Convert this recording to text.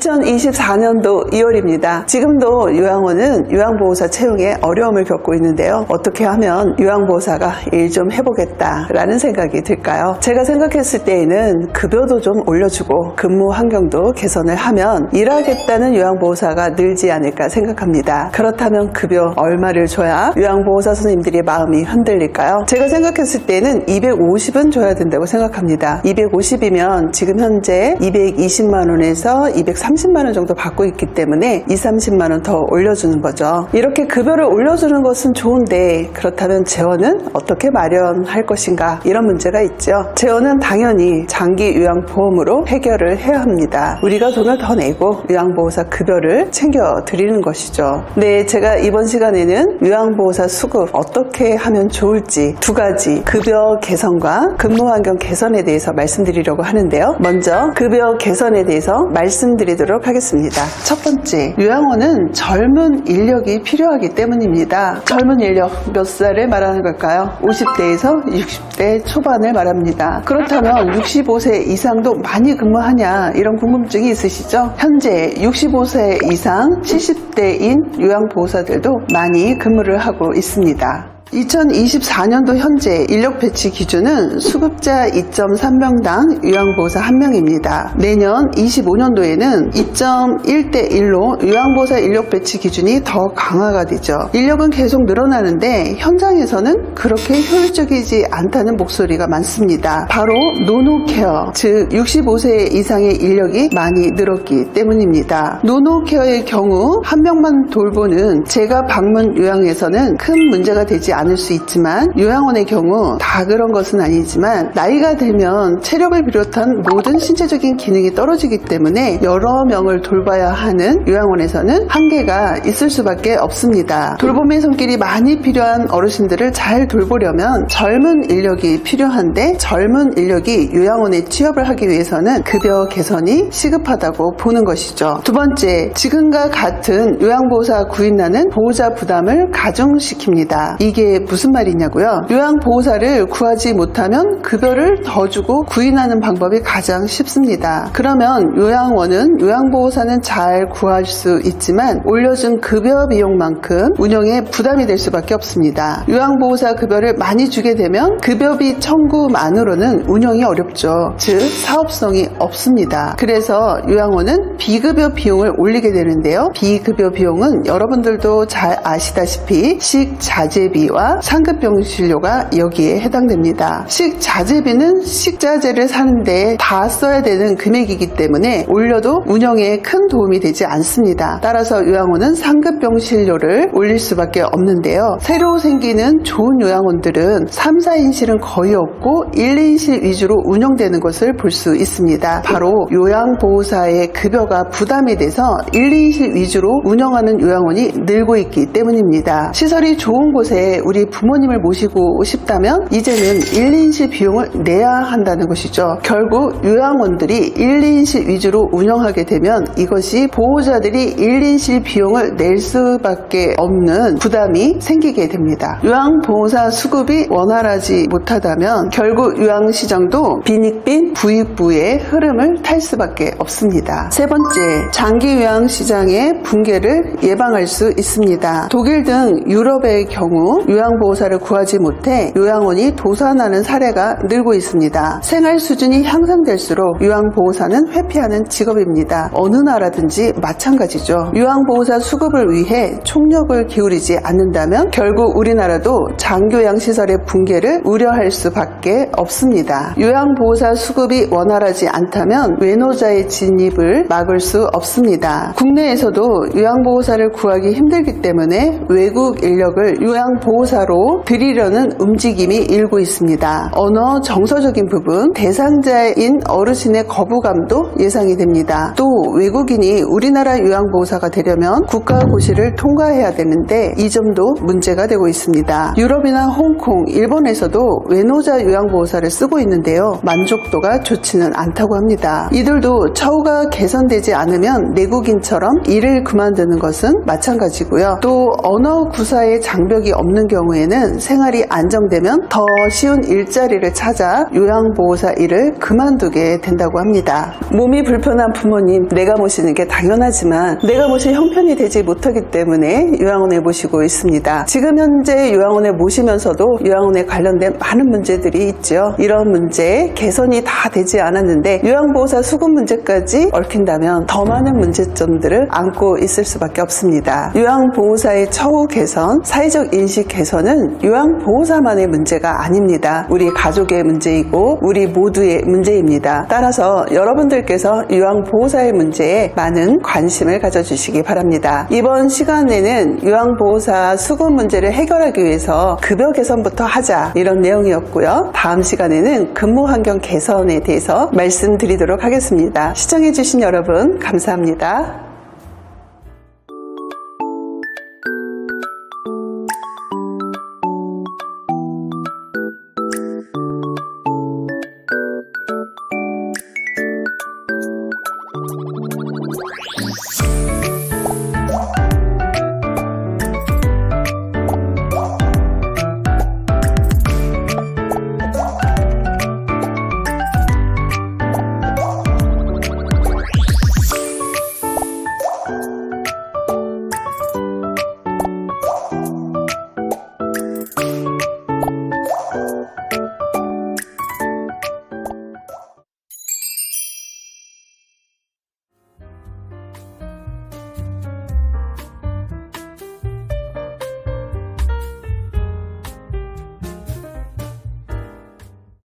2024년도 2월입니다. 지금도 요양원은 요양보호사 채용에 어려움을 겪고 있는데요. 어떻게 하면 요양보호사가 일 좀 해보겠다 라는 생각이 들까요? 제가 생각했을 때에는 급여도 좀 올려주고 근무 환경도 개선을 하면 일하겠다는 요양보호사가 늘지 않을까 생각합니다. 그렇다면 급여 얼마를 줘야 요양보호사 선생님들의 마음이 흔들릴까요? 제가 생각했을 때는 250은 줘야 된다고 생각합니다. 250이면 지금 현재 220만원에서 230만원 정도 받고 있기 때문에 20-30만원 더 올려주는 거죠. 이렇게 급여를 올려주는 것은 좋은데 그렇다면 재원은 어떻게 마련할 것인가, 이런 문제가 있죠. 재원은 당연히 장기 요양보험으로 해결을 해야 합니다. 우리가 돈을 더 내고 요양보호사 급여를 챙겨드리는 것이죠. 네, 제가 이번 시간에는 요양보호사 수급 어떻게 하면 좋을지 두 가지, 급여 개선과 근무 환경 개선에 대해서 말씀드리려고 하는데요. 먼저 급여 개선에 대해서 말씀드리도록 하겠습니다. 첫 번째, 요양원은 젊은 인력이 필요하기 때문입니다. 젊은 인력 몇 살을 말하는 걸까요? 50대에서 60대 초반을 말합니다. 그렇다면 65세 이상도 많이 근무하냐, 이런 궁금증이 있으시죠? 현재 65세 이상 70대인 요양보호사들도 많이 근무를 하고 있습니다. 2024년도 현재 인력 배치 기준은 수급자 2.3명당 요양보호사 1명입니다. 내년 25년도에는 2.1대1로 요양보호사 인력 배치 기준이 더 강화가 되죠. 인력은 계속 늘어나는데 현장에서는 그렇게 효율적이지 않다는 목소리가 많습니다. 바로 노노케어, 즉 65세 이상의 인력이 많이 늘었기 때문입니다. 노노케어의 경우 한 명만 돌보는 제가 방문 요양에서는 큰 문제가 되지 않을 수 있지만, 요양원의 경우 다 그런 것은 아니지만 나이가 들면 체력을 비롯한 모든 신체적인 기능이 떨어지기 때문에 여러 명을 돌봐야 하는 요양원에서는 한계가 있을 수밖에 없습니다. 돌봄의 손길이 많이 필요한 어르신들을 잘 돌보려면 젊은 인력이 필요한데, 젊은 인력이 요양원에 취업을 하기 위해서는 급여 개선이 시급하다고 보는 것이죠. 두 번째, 지금과 같은 요양보호사 구인하는 보호자 부담을 가중시킵니다. 이게 무슨 말이냐고요? 요양보호사를 구하지 못하면 급여를 더 주고 구인하는 방법이 가장 쉽습니다. 그러면 요양원은 요양보호사는 잘 구할 수 있지만 올려준 급여 비용만큼 운영에 부담이 될 수밖에 없습니다. 요양보호사 급여를 많이 주게 되면 급여비 청구만으로는 운영이 어렵죠. 즉 사업성이 없습니다. 그래서 요양원은 비급여 비용을 올리게 되는데요. 비급여 비용은 여러분들도 잘 아시다시피 식자재비와 상급병실료가 여기에 해당됩니다. 식자재비는 식자재를 사는데 다 써야 되는 금액이기 때문에 올려도 운영에 큰 도움이 되지 않습니다. 따라서 요양원은 상급병실료를 올릴 수밖에 없는데요. 새로 생기는 좋은 요양원들은 3, 4인실은 거의 없고 1, 2인실 위주로 운영되는 것을 볼 수 있습니다. 바로 요양보호사의 급여가 부담이 돼서 1, 2인실 위주로 운영하는 요양원이 늘고 있기 때문입니다. 시설이 좋은 곳에 우리 부모님을 모시고 싶다면 이제는 1, 2인실 비용을 내야 한다는 것이죠. 결국 요양원들이 1, 2인실 위주로 운영하게 되면 이것이 보호자들이 1, 2인실 비용을 낼 수밖에 없는 부담이 생기게 됩니다. 요양보호사 수급이 원활하지 못하다면 결국 요양시장도 빈익빈 부익부의 흐름을 탈 수밖에 없습니다. 세 번째, 장기 요양시장의 붕괴를 예방할 수 있습니다. 독일 등 유럽의 경우 요양보호사를 구하지 못해 요양원이 도산하는 사례가 늘고 있습니다. 생활 수준이 향상될수록 요양보호사는 회피하는 직업입니다. 어느 나라든지 마찬가지죠. 요양보호사 수급을 위해 총력을 기울이지 않는다면 결국 우리나라도 장교양시설의 붕괴를 우려할 수밖에 없습니다. 요양보호사 수급이 원활하지 않다면 외노자의 진입을 막을 수 없습니다. 국내에서도 요양보호사를 구하기 힘들기 때문에 외국 인력을 요양보호사로 들이려는 움직임이 일고 있습니다. 언어 정서적인 부분, 대상자인 어르신의 거부감도 예상이 됩니다. 또 외국인이 우리나라 요양보호사가 되려면 국가고시를 통과해야 되는데 이 점도 문제가 되고 있습니다. 유럽이나 홍콩, 일본에서도 외노자 요양보호사를 쓰고 있는데요. 만족도가 좋지는 않다고 합니다. 이들도 처우가 개선되지 않으면 내국인처럼 일을 그만두는 것은 마찬가지고요. 또 언어 구사의 장벽이 없는 경우에는 생활이 안정되면 더 쉬운 일자리를 찾아 요양보호사 일을 그만두게 된다고 합니다. 몸이 불편한 부모님, 내가 모시는 게 당연하지만 내가 모실 형편이 되지 못하기 때문에 요양원에 모시고 있습니다. 지금 현재 요양원에 모시면서도 요양원에 관련된 많은 문제들이 있죠. 이런 문제 개선이 다 되지 않았는데 요양보호사 수급 문제까지 얽힌다면 더 많은 문제점들을 안고 있을 수밖에 없습니다. 요양보호사의 처우 개선, 사회적 인식 개선은 요양보호사만의 문제가 아닙니다. 우리 가족의 문제이고 우리 모두의 문제입니다. 따라서 여러분들께서 요양보호사의 문제에 많은 관심을 가져주시기 바랍니다. 이번 시간에는 요양보호사 수급 문제를 해결하기 위해서 급여 개선부터 하자, 이런 내용이었고요. 다음 시간에는 근무 환경 개선에 대해서 말씀드리도록 하겠습니다. 시청해주신 여러분 감사합니다.